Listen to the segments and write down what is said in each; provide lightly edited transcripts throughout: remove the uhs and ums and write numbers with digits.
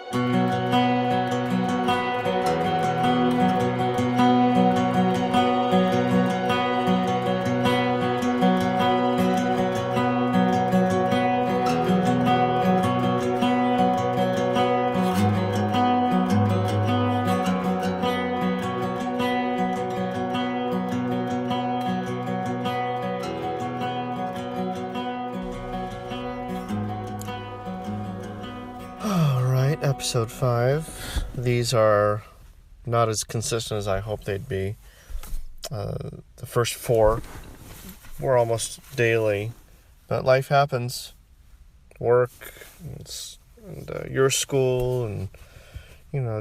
Alright, episode 5. These are not as consistent as I hoped they'd be. The first 4 were almost daily, but life happens. Work, and your school, and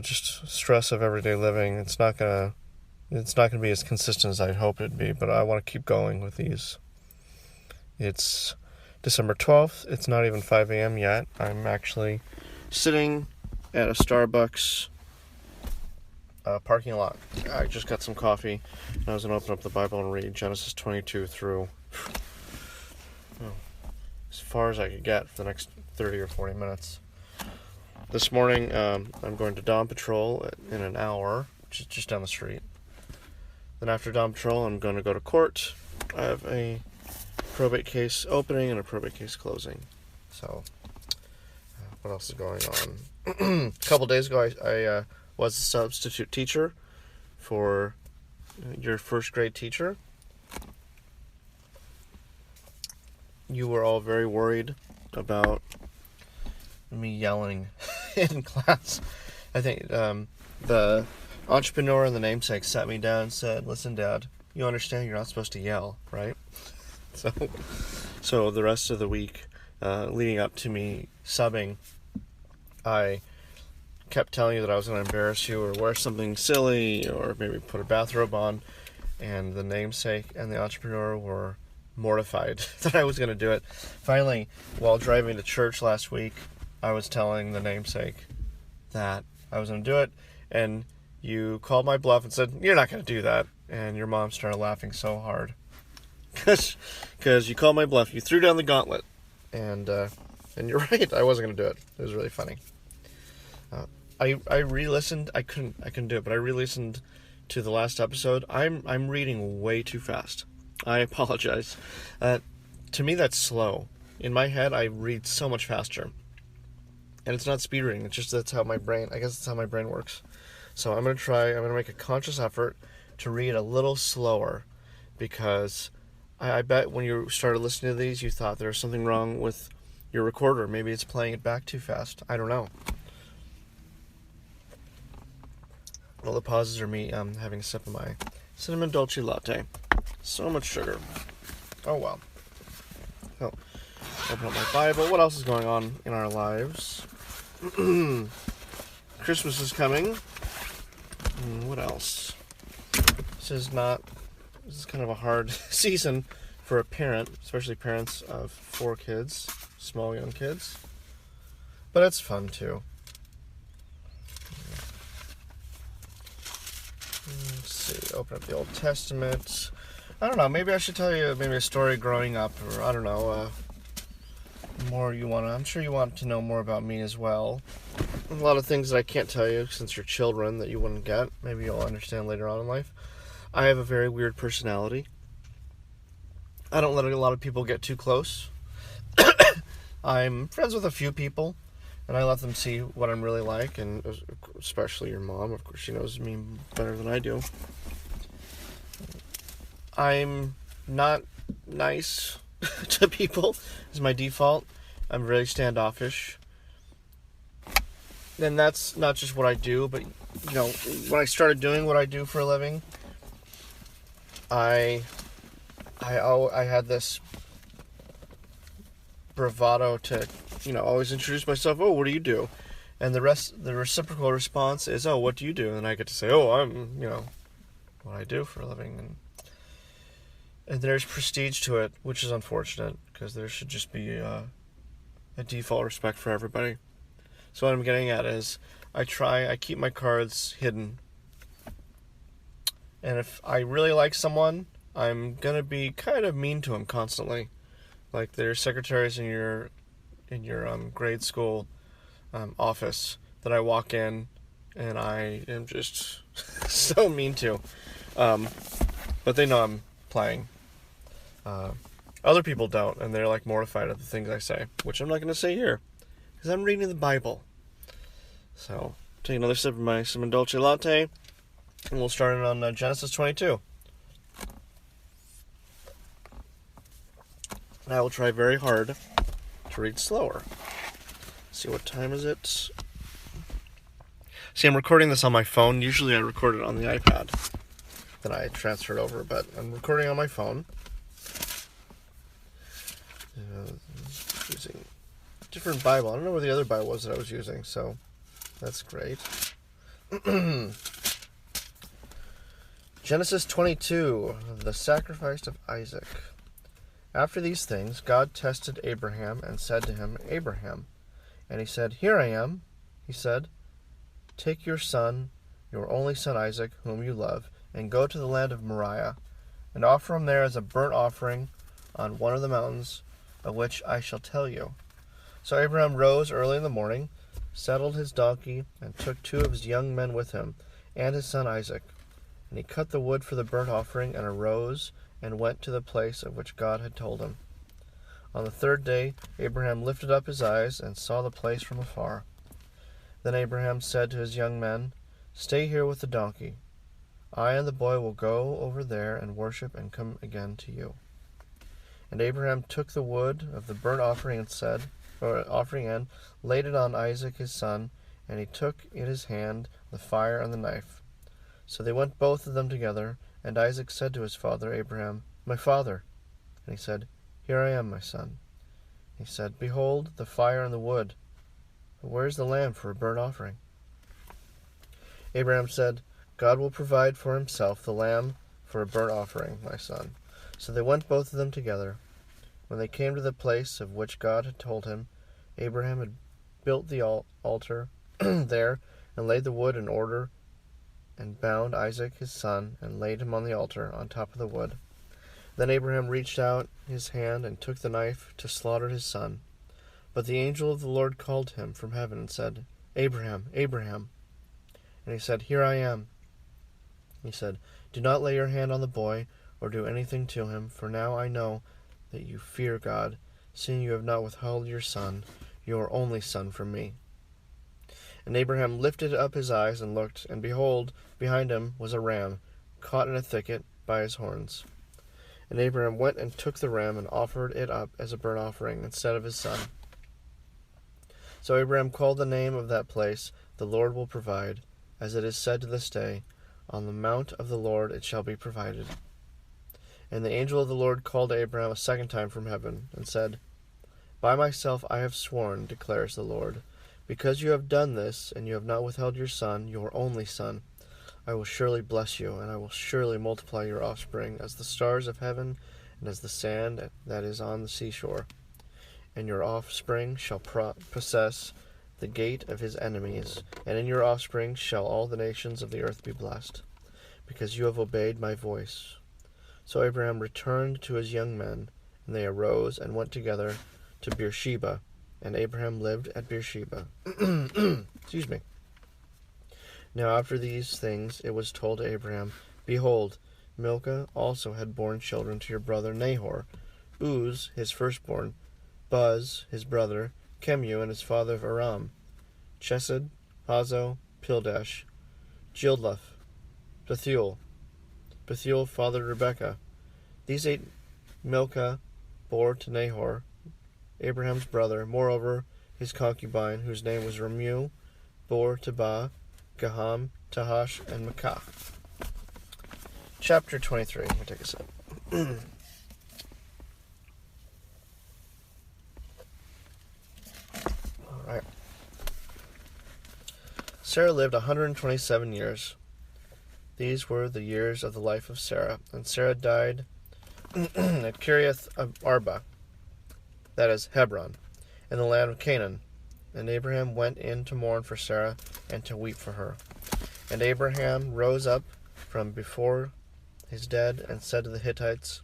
just stress of everyday living. It's not gonna be as consistent as I'd hoped it'd be, but I want to keep going with these. It's December 12th. It's not even 5 a.m. yet. I'm actually sitting at a Starbucks parking lot. I just got some coffee, and I was going to open up the Bible and read Genesis 22 through as far as I could get for the next 30 or 40 minutes. This morning, I'm going to Dawn Patrol in an hour, just down the street. Then after Dawn Patrol, I'm going to go to court. I have a probate case opening and a probate case closing. So, what else is going on? A couple days ago, I was a substitute teacher for your first grade teacher. You were all very worried about me yelling in class. I think the entrepreneur and the namesake sat me down and said, "Listen, Dad, you understand you're not supposed to yell, right?" So the rest of the week leading up to me subbing, I kept telling you that I was going to embarrass you or wear something silly or maybe put a bathrobe on, and the namesake and the entrepreneur were mortified that I was going to do it. Finally, while driving to church last week, I was telling the namesake that I was going to do it, and you called my bluff and said, "You're not going to do that," and your mom started laughing so hard. Because you called my bluff, you threw down the gauntlet, and you're right, I wasn't going to do it. It was really funny. I re-listened. I couldn't do it, but I re-listened to the last episode. I'm reading way too fast. I apologize. To me, that's slow. In my head, I read so much faster, and it's not speed reading. It's just that's how my brain. I guess that's how my brain works. So I'm gonna make a conscious effort to read a little slower, because I bet when you started listening to these, you thought there was something wrong with your recorder. Maybe it's playing it back too fast. I don't know. Well, the pauses are me having a sip of my cinnamon dolce latte. So much sugar. Oh, well. So, open up my Bible. What else is going on in our lives? Christmas is coming. What else? This is kind of a hard season for a parent, especially parents of 4 kids, small young kids. But it's fun too. Let's see, open up the Old Testament. I don't know, maybe I should tell you a story growing up, or I don't know, I'm sure you want to know more about me as well. A lot of things that I can't tell you since you're children that you wouldn't get. Maybe you'll understand later on in life. I have a very weird personality. I don't let a lot of people get too close. I'm friends with a few people, and I let them see what I'm really like, and especially your mom. Of course, she knows me better than I do. I'm not nice to people, is my default. I'm very standoffish. And that's not just what I do, but, when I started doing what I do for a living, I had this bravado to, always introduce myself. "Oh, what do you do?" And the reciprocal response is, "Oh, what do you do?" And I get to say, "Oh, I'm, what I do for a living." And there's prestige to it, which is unfortunate, because there should just be a default respect for everybody. So what I'm getting at is, I keep my cards hidden. And if I really like someone, I'm gonna be kind of mean to them constantly. Like there's secretaries in your grade school office that I walk in and I am just so mean to. But they know I'm playing. Other people don't, and they're like mortified at the things I say, which I'm not going to say here, because I'm reading the Bible. So, take another sip of my Cinnamon Dolce Latte, and we'll start it on Genesis 22. I will try very hard to read slower. See, what time is it? See, I'm recording this on my phone. Usually I record it on the iPad. Then I transfer it over, but I'm recording on my phone. Using a different Bible. I don't know where the other Bible was that I was using, so that's great. Genesis 22, the sacrifice of Isaac. After these things, God tested Abraham and said to him, Abraham. And he said, Here I am. He said, Take your son, your only son Isaac, whom you love, and go to the land of Moriah, and offer him there as a burnt offering on one of the mountains of which I shall tell you. So Abraham rose early in the morning, saddled his donkey, and took 2 of his young men with him, and his son Isaac. And he cut the wood for the burnt offering, and arose, and went to the place of which God had told him. On the 3rd day Abraham lifted up his eyes, and saw the place from afar. Then Abraham said to his young men, Stay here with the donkey. I and the boy will go over there and worship and come again to you. And Abraham took the wood of the burnt offering and laid it on Isaac his son, and he took in his hand the fire and the knife. So they went both of them together, and Isaac said to his father Abraham, My father. And he said, Here I am, my son. He said, Behold, the fire and the wood, but where is the lamb for a burnt offering? Abraham said, God will provide for himself the lamb for a burnt offering, my son. So they went both of them together. When they came to the place of which God had told him, Abraham had built the altar there, and laid the wood in order, and bound Isaac his son, and laid him on the altar on top of the wood. Then Abraham reached out his hand and took the knife to slaughter his son. But the angel of the Lord called to him from heaven and said, Abraham, Abraham. And he said, Here I am. He said, Do not lay your hand on the boy, or do anything to him, for now I know that you fear God, seeing you have not withheld your son, your only son, from me. And Abraham lifted up his eyes and looked, and behold, behind him was a ram, caught in a thicket by his horns. And Abraham went and took the ram, and offered it up as a burnt offering instead of his son. So Abraham called the name of that place, The Lord will provide, as it is said to this day, On the mount of the Lord it shall be provided. And the angel of the Lord called to Abraham a second time from heaven, and said, By myself I have sworn, declares the Lord, because you have done this, and you have not withheld your son, your only son, I will surely bless you, and I will surely multiply your offspring as the stars of heaven, and as the sand that is on the seashore. And your offspring shall possess the gate of his enemies, and in your offspring shall all the nations of the earth be blessed, because you have obeyed my voice. So Abraham returned to his young men, and they arose and went together to Beersheba, and Abraham lived at Beersheba. Excuse me. Now after these things it was told to Abraham, Behold, Milcah also had borne children to your brother Nahor, Uz his firstborn, Buz his brother, Chemu his father of Aram, Chesed, Hazo, Pildash, Jildleph, Bethuel. Bethuel fathered Rebekah. These 8 Milcah bore to Nahor, Abraham's brother. Moreover, his concubine, whose name was Remu, bore to Ba, Gaham, Tahash, and Makah. Chapter 23. I'll take a sip. Alright. Sarah lived 127 years. These were the years of the life of Sarah. And Sarah died at Kiriath Arba, that is, Hebron, in the land of Canaan. And Abraham went in to mourn for Sarah, and to weep for her. And Abraham rose up from before his dead, and said to the Hittites,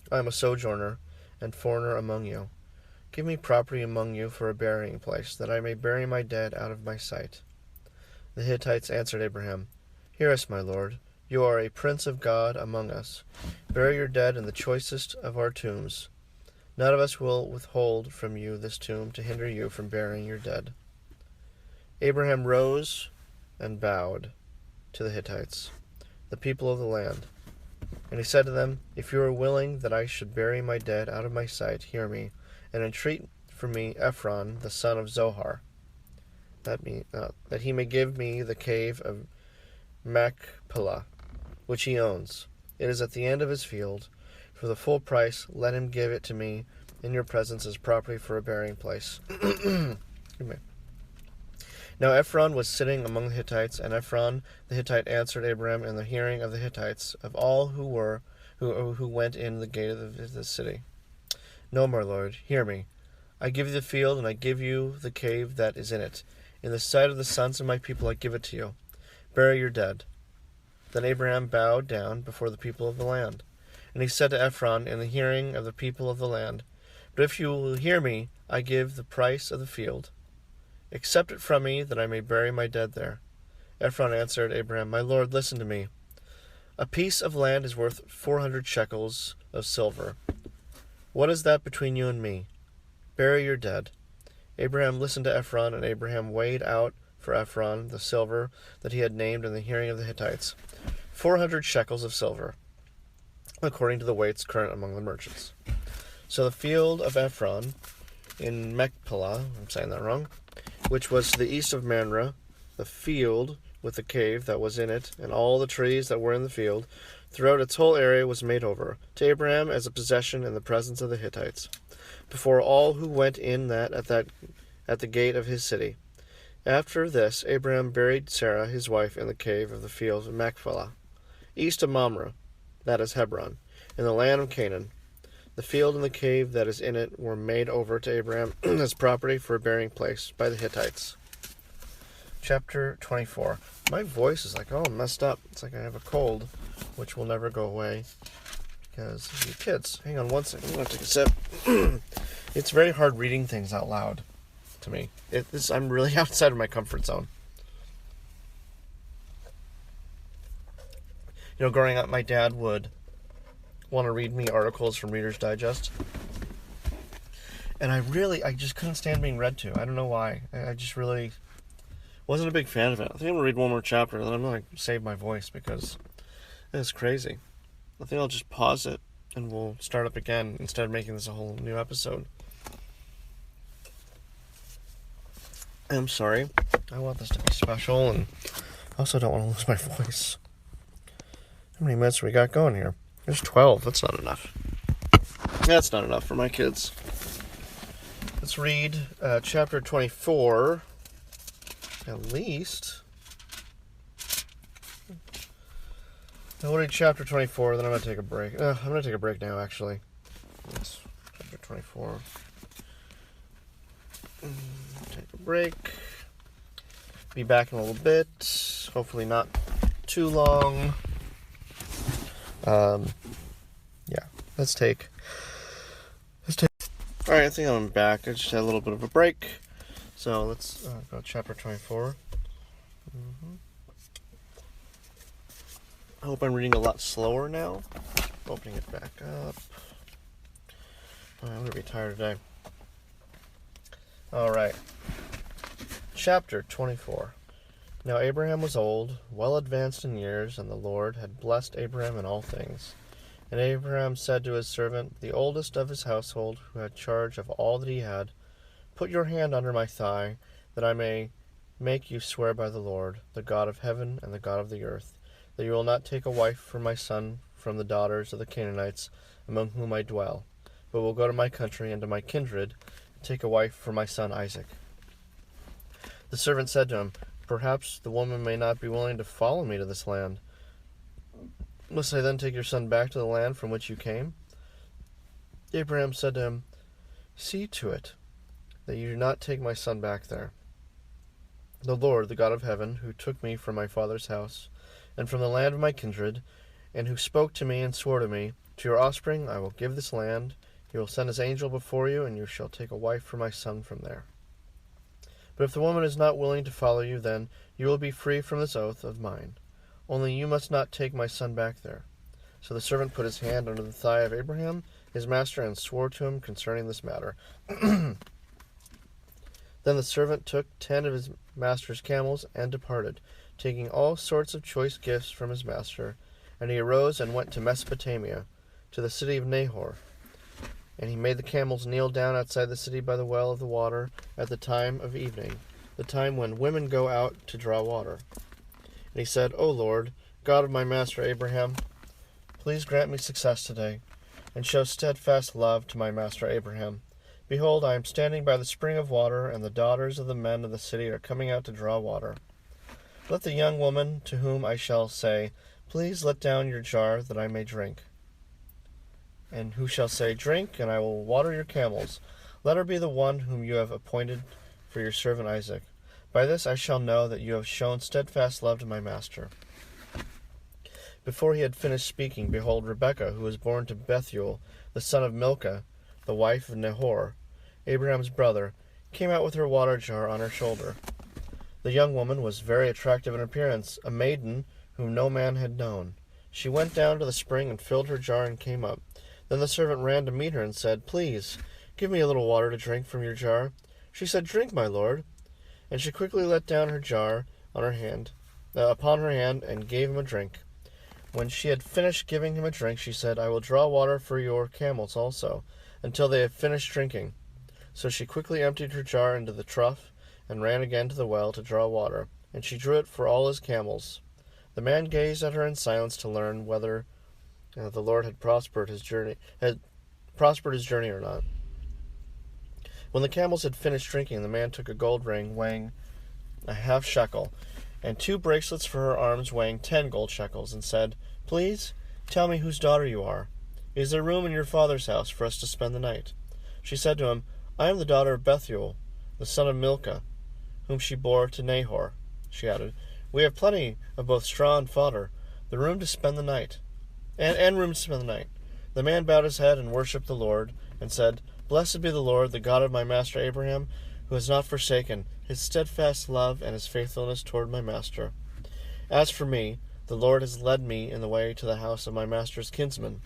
I am a sojourner and foreigner among you. Give me property among you for a burying place, that I may bury my dead out of my sight. The Hittites answered Abraham, Hear us, my lord. You are a prince of God among us. Bury your dead in the choicest of our tombs. None of us will withhold from you this tomb to hinder you from burying your dead. Abraham rose and bowed to the Hittites, the people of the land. And he said to them, If you are willing that I should bury my dead out of my sight, hear me, and entreat for me Ephron, the son of Zohar, that he may give me the cave of Machpelah, which he owns. It is at the end of his field. For the full price, let him give it to me in your presence as property for a burying place. Now Ephron was sitting among the Hittites, and Ephron the Hittite answered Abraham in the hearing of the Hittites, of all who went in the gate of the city. No, my lord, hear me. I give you the field, and I give you the cave that is in it. In the sight of the sons of my people I give it to you. Bury your dead. Then Abraham bowed down before the people of the land. And he said to Ephron in the hearing of the people of the land, But if you will hear me, I give the price of the field. Accept it from me, that I may bury my dead there. Ephron answered Abraham, My lord, listen to me. A piece of land is worth 400 shekels of silver. What is that between you and me? Bury your dead. Abraham listened to Ephron, and Abraham weighed out for Ephron the silver that he had named in the hearing of the Hittites, 400 shekels of silver, according to the weights current among the merchants. So the field of Ephron in Machpelah, I'm saying that wrong, which was to the east of Manreh, the field with the cave that was in it, and all the trees that were in the field, throughout its whole area was made over to Abraham as a possession in the presence of the Hittites, before all who went in at the gate of his city. After this, Abraham buried Sarah his wife in the cave of the field of Machpelah, east of Mamre, that is Hebron, in the land of Canaan. The field and the cave that is in it were made over to Abraham as property for a burying place by the Hittites. Chapter 24. My voice is like all messed up. It's like I have a cold, which will never go away because of you kids. Hang on one second. I'm going to take a sip. It's very hard reading things out loud to me. I'm really outside of my comfort zone. You know, growing up, my dad would want to read me articles from Reader's Digest. And I just couldn't stand being read to. I don't know why. I just really wasn't a big fan of it. I think I'm going to read one more chapter, and then I'm going to save my voice because it's crazy. I think I'll just pause it, and we'll start up again instead of making this a whole new episode. I'm sorry. I want this to be special, and I also don't want to lose my voice. How many minutes we got going here? There's 12. That's not enough. That's not enough for my kids. Let's read chapter 24. At least. I'll read chapter 24, then I'm going to take a break. I'm going to take a break now, actually. Yes, chapter 24. Take a break. Be back in a little bit. Hopefully not too long. Yeah, let's take. Alright, I think I'm back. I just had a little bit of a break. So let's go to chapter 24. I hope I'm reading a lot slower now. Opening it back up. I'm going to be tired today. Alright. Chapter 24. Now Abraham was old, well advanced in years, and the Lord had blessed Abraham in all things. And Abraham said to his servant, the oldest of his household, who had charge of all that he had, Put your hand under my thigh, that I may make you swear by the Lord, the God of heaven and the God of the earth, that you will not take a wife for my son from the daughters of the Canaanites, among whom I dwell, but will go to my country and to my kindred, and take a wife for my son Isaac. The servant said to him, Perhaps the woman may not be willing to follow me to this land. Must I then take your son back to the land from which you came? Abraham said to him, See to it that you do not take my son back there. The Lord, the God of heaven, who took me from my father's house, and from the land of my kindred, and who spoke to me and swore to me, To your offspring I will give this land, He will send his angel before you, and you shall take a wife for my son from there. But if the woman is not willing to follow you, then you will be free from this oath of mine. Only you must not take my son back there." So the servant put his hand under the thigh of Abraham, his master, and swore to him concerning this matter. Then the servant took 10 of his master's camels and departed, taking all sorts of choice gifts from his master. And he arose and went to Mesopotamia, to the city of Nahor. And he made the camels kneel down outside the city by the well of the water at the time of evening, the time when women go out to draw water. And he said, "O Lord, God of my master Abraham, please grant me success today, and show steadfast love to my master Abraham. Behold, I am standing by the spring of water, and the daughters of the men of the city are coming out to draw water. Let the young woman to whom I shall say, 'Please let down your jar that I may drink,' and who shall say, 'Drink, and I will water your camels,' let her be the one whom you have appointed for your servant Isaac. By this I shall know that you have shown steadfast love to my master." Before he had finished speaking, behold, Rebekah, who was born to Bethuel, the son of Milcah, the wife of Nahor, Abraham's brother, came out with her water jar on her shoulder. The young woman was very attractive in appearance, a maiden whom no man had known. She went down to the spring and filled her jar and came up. Then the servant ran to meet her and said, "Please, give me a little water to drink from your jar." She said, "Drink, my lord." And she quickly let down her jar on upon her hand, and gave him a drink. When she had finished giving him a drink, she said, "I will draw water for your camels also, until they have finished drinking." So she quickly emptied her jar into the trough, and ran again to the well to draw water, and she drew it for all his camels. The man gazed at her in silence to learn whether the Lord had prospered his journey or not. When the camels had finished drinking, the man took a gold ring weighing a half shekel, and 2 bracelets for her arms weighing 10 gold shekels, and said, "Please tell me whose daughter you are. Is there room in your father's house for us to spend the night?" She said to him, "I am the daughter of Bethuel, the son of Milcah, whom she bore to Nahor." She added, "We have plenty of both straw and fodder, the room to spend the night, and room to spend the night." The man bowed his head and worshipped the Lord, and said, "Blessed be the Lord, the God of my master Abraham, who has not forsaken his steadfast love and his faithfulness toward my master. As for me, the Lord has led me in the way to the house of my master's kinsman."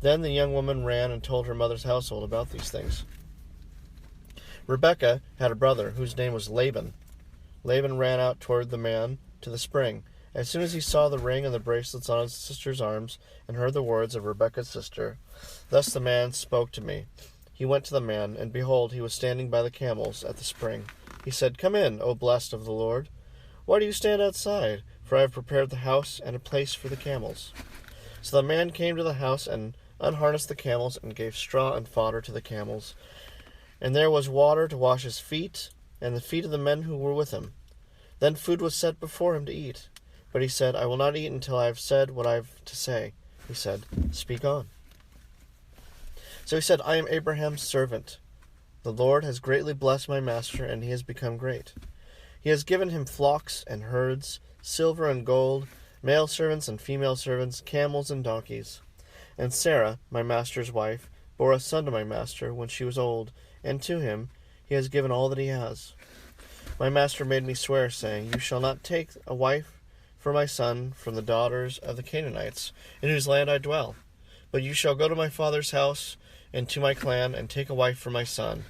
Then the young woman ran and told her mother's household about these things. Rebekah had a brother whose name was Laban. Laban ran out toward the man to the spring. As soon as he saw the ring and the bracelets on his sister's arms, and heard the words of Rebekah's sister, "Thus the man spoke to me." He went to the man, and behold, he was standing by the camels at the spring. He said, "Come in, O blessed of the Lord. Why do you stand outside? For I have prepared the house and a place for the camels." So the man came to the house and unharnessed the camels, and gave straw and fodder to the camels. And there was water to wash his feet, and the feet of the men who were with him. Then food was set before him to eat. But he said, "I will not eat until I have said what I have to say." He said, "Speak on." So he said, "I am Abraham's servant. The Lord has greatly blessed my master, and he has become great. He has given him flocks and herds, silver and gold, male servants and female servants, camels and donkeys. And Sarah, my master's wife, bore a son to my master when she was old, and to him he has given all that he has. My master made me swear, saying, 'You shall not take a wife for my son from the daughters of the Canaanites, in whose land I dwell. But you shall go to my father's house and to my clan, and take a wife for my son.'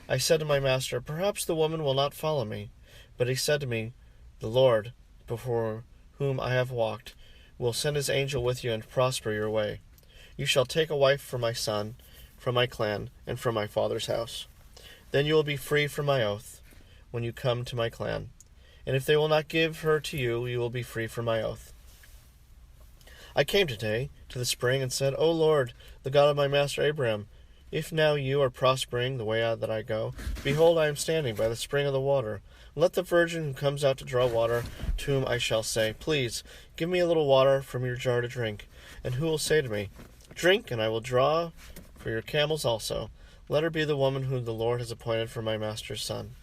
I said to my master, 'Perhaps the woman will not follow me.' But he said to me, 'The Lord, before whom I have walked, will send his angel with you and prosper your way. You shall take a wife for my son, from my clan, and from my father's house. Then you will be free from my oath when you come to my clan. And if they will not give her to you, you will be free from my oath.' I came today to the spring and said, 'O Lord, the God of my master Abraham, if now you are prospering the way that I go, behold, I am standing by the spring of the water. Let the virgin who comes out to draw water, to whom I shall say, Please, give me a little water from your jar to drink, and who will say to me, Drink, and I will draw for your camels also. Let her be the woman whom the Lord has appointed for my master's son.'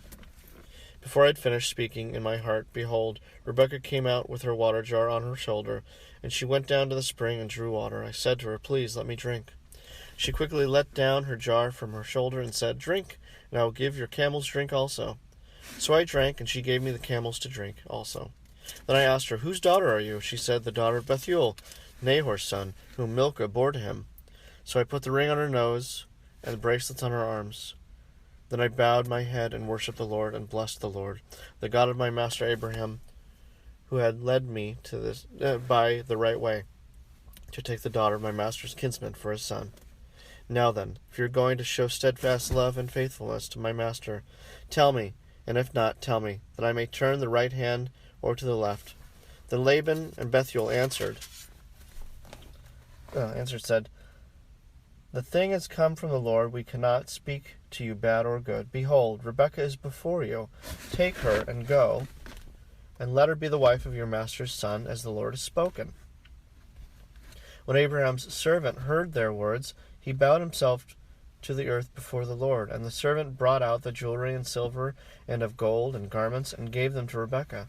Before I had finished speaking in my heart, behold, Rebekah came out with her water jar on her shoulder, and she went down to the spring and drew water. I said to her, Please, let me drink. She quickly let down her jar from her shoulder and said, "Drink, and I will give your camels drink also." So I drank, and she gave me the camels to drink also. Then I asked her, "Whose daughter are you?" She said, "The daughter of Bethuel, Nahor's son, whom Milcah bore to him." So I put the ring on her nose and the bracelets on her arms. Then I bowed my head and worshipped the Lord and blessed the Lord, the God of my master Abraham, who had led me to this by the right way, to take the daughter of my master's kinsman for his son. Now then, if you are going to show steadfast love and faithfulness to my master, tell me, and if not, tell me, that I may turn the right hand or to the left. Then Laban and Bethuel said, "The thing has come from the Lord. We cannot speak to you bad or good. Behold, Rebekah is before you. Take her and go, and let her be the wife of your master's son, as the Lord has spoken." When Abraham's servant heard their words, he bowed himself to the earth before the Lord. And the servant brought out the jewelry and silver and of gold and garments, and gave them to Rebekah.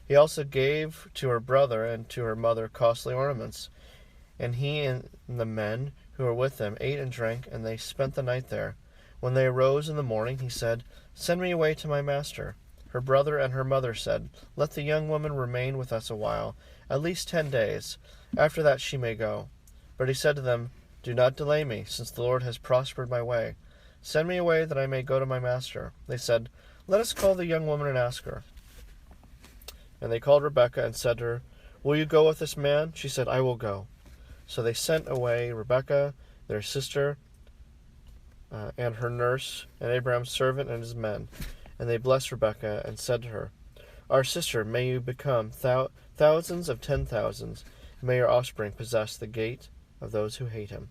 He also gave to her brother and to her mother costly ornaments. And he and the men who were with them ate and drank, and they spent the night there. When they arose in the morning, he said, "Send me away to my master." Her brother and her mother said, "Let the young woman remain with us a while, at least 10 days. After that she may go." But he said to them, "Do not delay me, since the Lord has prospered my way. Send me away that I may go to my master." They said, "Let us call the young woman and ask her." And they called Rebekah and said to her, "Will you go with this man?" She said, "I will go." So they sent away Rebekah, their sister, and her nurse, and Abraham's servant and his men. And they blessed Rebekah and said to her, "Our sister, may you become thousands of 10,000s, and may your offspring possess the gate of those who hate him."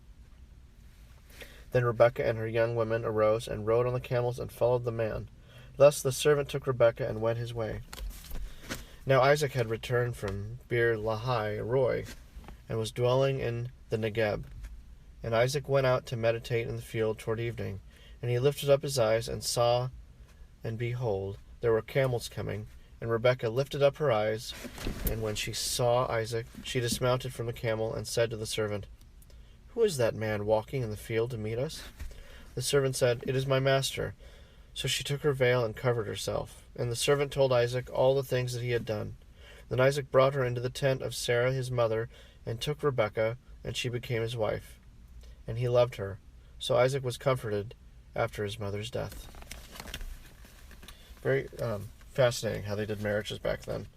Then Rebekah and her young women arose and rode on the camels and followed the man. Thus the servant took Rebekah and went his way. Now Isaac had returned from Beer Lahai Roi, and was dwelling in the Negeb. And Isaac went out to meditate in the field toward evening. And he lifted up his eyes and saw, and behold, there were camels coming. And Rebekah lifted up her eyes, and when she saw Isaac, she dismounted from the camel and said to the servant, "Who is that man walking in the field to meet us?" The servant said, "It is my master." So she took her veil and covered herself. And the servant told Isaac all the things that he had done. Then Isaac brought her into the tent of Sarah his mother, and took Rebekah, and she became his wife. And he loved her. So Isaac was comforted after his mother's death. Very fascinating how they did marriages back then.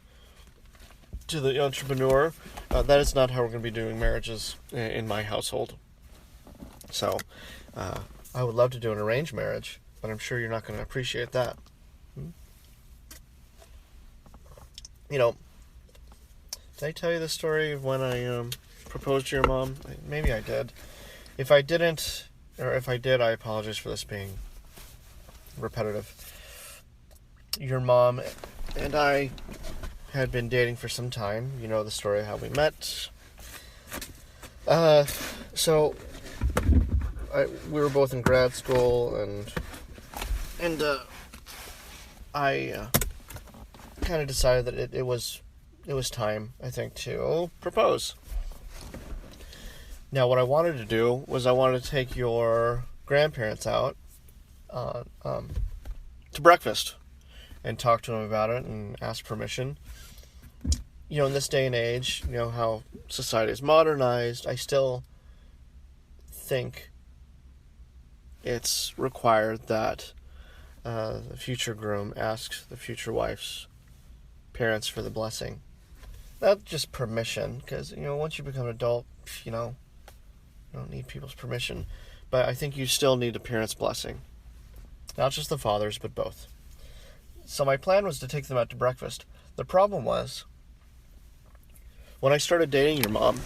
To the entrepreneur, that is not how we're going to be doing marriages in my household. So, I would love to do an arranged marriage, but I'm sure you're not going to appreciate that. You know, did I tell you the story of when I proposed to your mom? Maybe I did. If I didn't, or if I did, I apologize for this being repetitive. Your mom and I had been dating for some time. You know the story of how we met. We were both in grad school, and I kind of decided that it was time, I think, to propose. Now, what I wanted to do was I wanted to take your grandparents out to breakfast and talk to them about it and ask permission. You know, in this day and age, you know, how society is modernized, I still think it's required that the future groom asks the future wife's parents for the blessing. Not just permission, because, you know, once you become an adult, you know, you don't need people's permission. But I think you still need a parent's blessing. Not just the father's, but both. So my plan was to take them out to breakfast. The problem was, when I started dating your mom,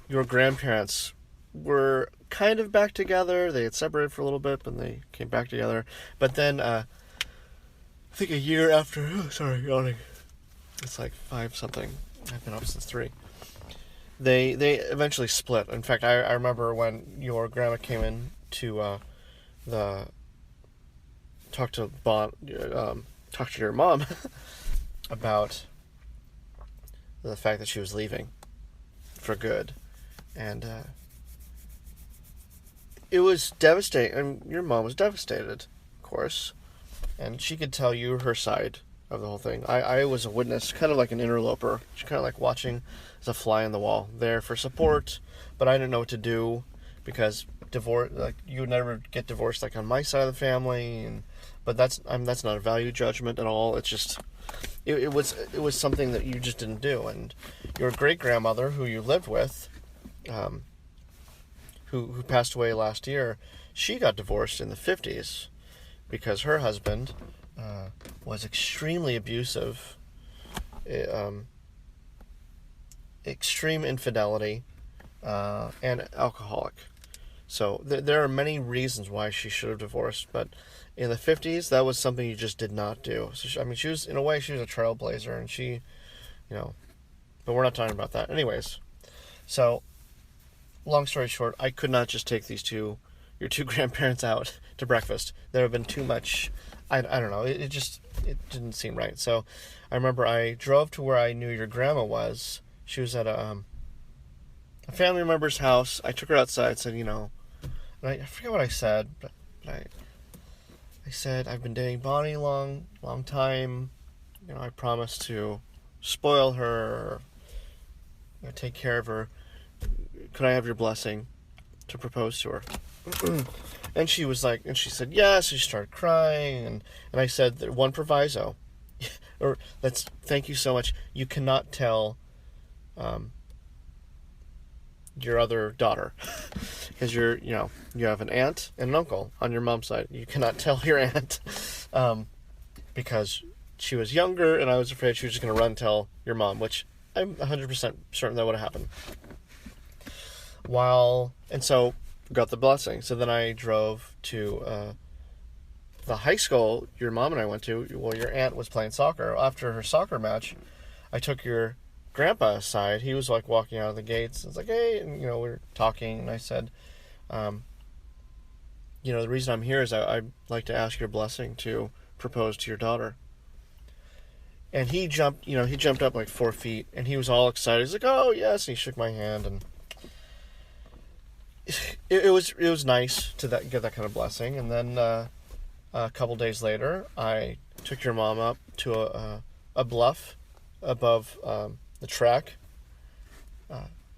your grandparents were kind of back together. They had separated for a little bit, but they came back together. But then, I think a year after... yawning. It's like 5 something. I've been up since 3. They eventually split. In fact, I remember when your grandma came in to talk to your mom about the fact that she was leaving for good, and it was devastating. And your mom was devastated, of course, and she could tell you her side of the whole thing. I was a witness, kind of like an interloper. She's kind of like watching as a fly on the wall, there for support, but I didn't know what to do because divorce, like, you would never get divorced like on my side of the family, but that's not a value judgment at all. It's just it was something that you just didn't do. And your great grandmother, who you lived with, who passed away last year, she got divorced in the 50s because her husband was extremely abusive, extreme infidelity, and alcoholic. So there are many reasons why she should have divorced, but in the 50s, that was something you just did not do. So she was, in a way, she was a trailblazer, and she, but we're not talking about that. Anyways, so long story short, I could not just take your two grandparents out to breakfast. There have been too much, I don't know, it didn't seem right. So I remember I drove to where I knew your grandma was. She was at a family member's house. I took her outside, said, and I forget what I said, but I said, I've been dating Bonnie a long time. I promised to spoil her, take care of her. Could I have your blessing to propose to her? And she was like, and she said yes. She started crying, and I said that one proviso, thank you so much. You cannot tell your other daughter, because you have an aunt and an uncle on your mom's side. You cannot tell your aunt, because she was younger, and I was afraid she was just going to run and tell your mom, which I'm 100% certain that would have happened. And so got the blessing. So then I drove to the high school your mom and I went to. Well, your aunt was playing soccer. After her soccer match, I took your grandpa aside. He was like walking out of the gates. I was like, hey, and we were talking, and I said, the reason I'm here is I'd like to ask your blessing to propose to your daughter. And he jumped up like 4 feet, and he was all excited. He's like, oh yes, and he shook my hand, and it was nice to get that kind of blessing. And then a couple days later, I took your mom up to a bluff above the track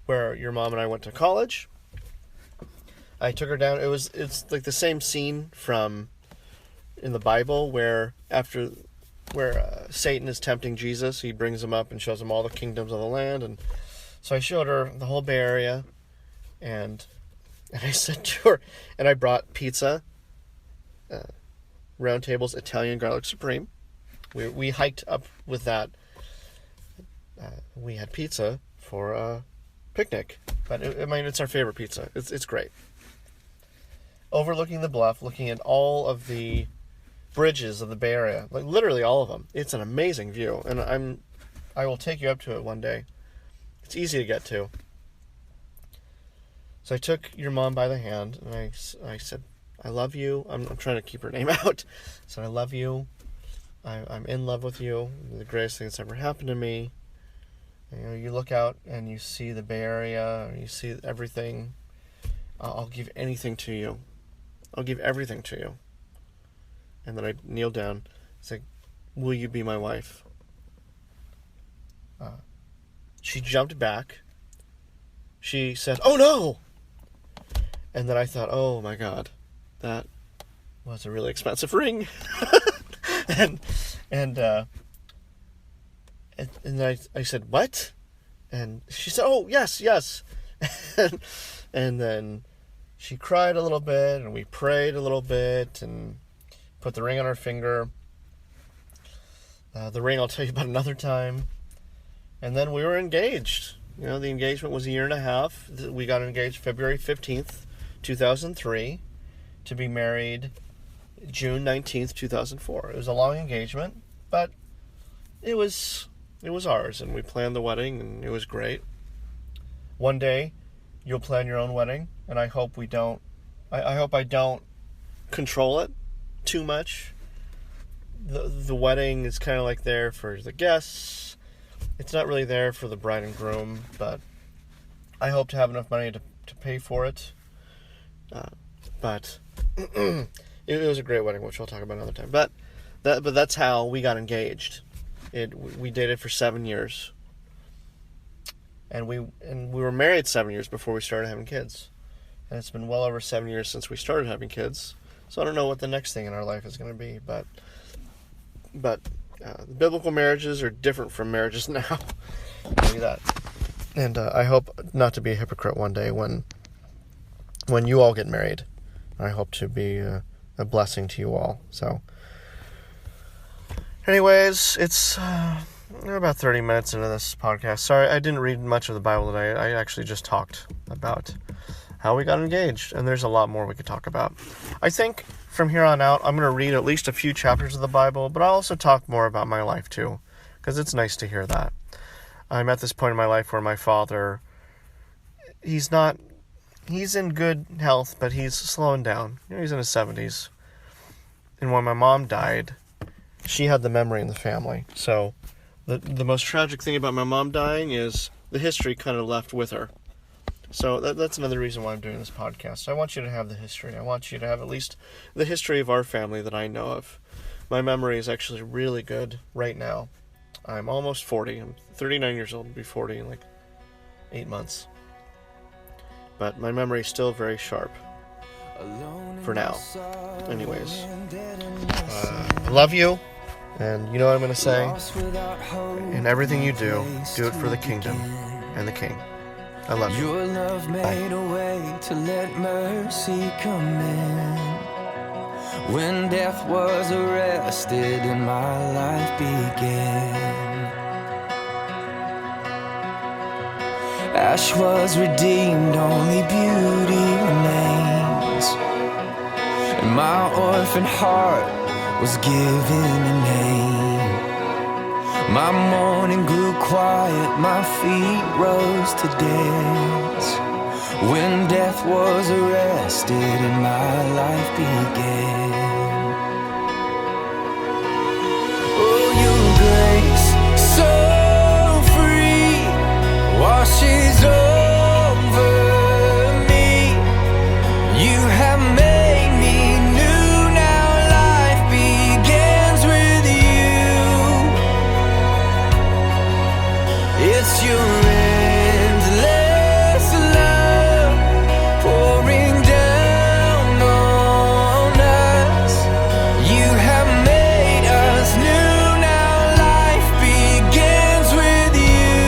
where your mom and I went to college. I took her down. It's like the same scene from in the Bible where Satan is tempting Jesus. He brings him up and shows him all the kingdoms of the land. And so I showed her the whole Bay Area, and I said to her, and I brought pizza, Round Table's Italian Garlic Supreme. We hiked up with that. We had pizza for a picnic, but it's our favorite pizza. It's great. Overlooking the bluff, looking at all of the bridges of the Bay Area, like literally all of them. It's an amazing view, and I will take you up to it one day. It's easy to get to. So I took your mom by the hand, and I said, I love you. I'm trying to keep her name out. I said, I love you. I'm in love with you. You're the greatest thing that's ever happened to me. You look out and you see the Bay Area, and you see everything. I'll give anything to you. I'll give everything to you. And then I kneeled down. It's like, will you be my wife? She jumped back. She said, oh no! And then I thought, oh my God, that was a really expensive ring. and then I said, what? And she said, oh, yes. and then she cried a little bit, and we prayed a little bit, and put the ring on her finger. The ring I'll tell you about another time. And then we were engaged. The engagement was a year and a half. We got engaged February 15th, 2003, to be married June 19th, 2004. It was a long engagement, but it was ours, and we planned the wedding, and it was great. One day, you'll plan your own wedding, and I hope we don't. I hope I don't control it too much. The wedding is kind of like there for the guests. It's not really there for the bride and groom, but I hope to have enough money to pay for it. But it was a great wedding, which we'll talk about another time. But that's how we got engaged. We dated for 7 years, and we were married 7 years before we started having kids. And it's been well over 7 years since we started having kids. So I don't know what the next thing in our life is going to be, but biblical marriages are different from marriages now. I'll tell you that. And I hope not to be a hypocrite one day when you all get married. I hope to be a blessing to you all. So, anyways, it's we're about 30 minutes into this podcast. Sorry, I didn't read much of the Bible today. I actually just talked about how we got engaged, and there's a lot more we could talk about. I think from here on out, I'm going to read at least a few chapters of the Bible, but I'll also talk more about my life too, because it's nice to hear that. I'm at this point in my life where my father, he's in good health, but he's slowing down. He's in his 70s. And when my mom died, she had the memory in the family. So the most tragic thing about my mom dying is the history kind of left with her. So that's another reason why I'm doing this podcast. I want you to have the history. I want you to have at least the history of our family that I know of. My memory is actually really good right now. I'm almost 40. I'm 39 years old. I'll be 40 in like 8 months. But my memory is still very sharp. For now. Anyways. I love you. And you know what I'm going to say? In everything you do it for the kingdom and the king. I love you. Your love made a way to let mercy come in. When death was arrested and my life began. Ash was redeemed, only beauty remains. And my orphan heart was given a name. My morning grew quiet, my feet rose to dance. When death was arrested and my life began. Oh, your grace, so free, washes over me. You have made me new, now life begins with you. It's your endless love pouring down on us. You have made us new, now life begins with you.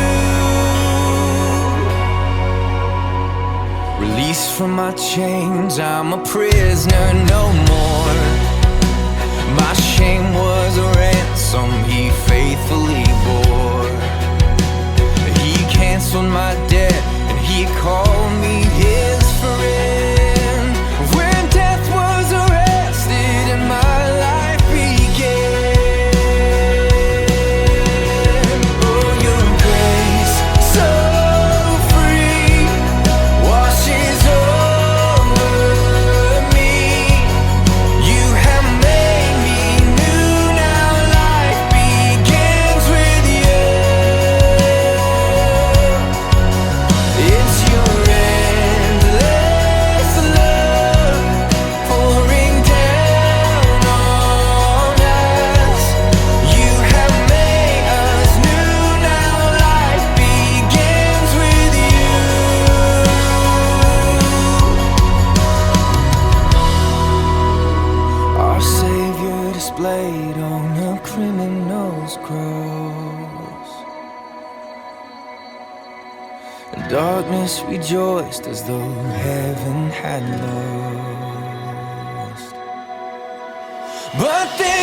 Released from my chains, I'm a prisoner no more. My shame was a ransom he faithfully bore. Canceled my debt and he called me his friend. When death was arrested and my life began. Oh, your grace, so free, washes over me. You have made me new, now life begins with you. It's your endless love pouring down on us. You have made us new, now life begins with you. Our Savior displayed on a criminal's cross. Darkness rejoiced as though heaven had lost. But then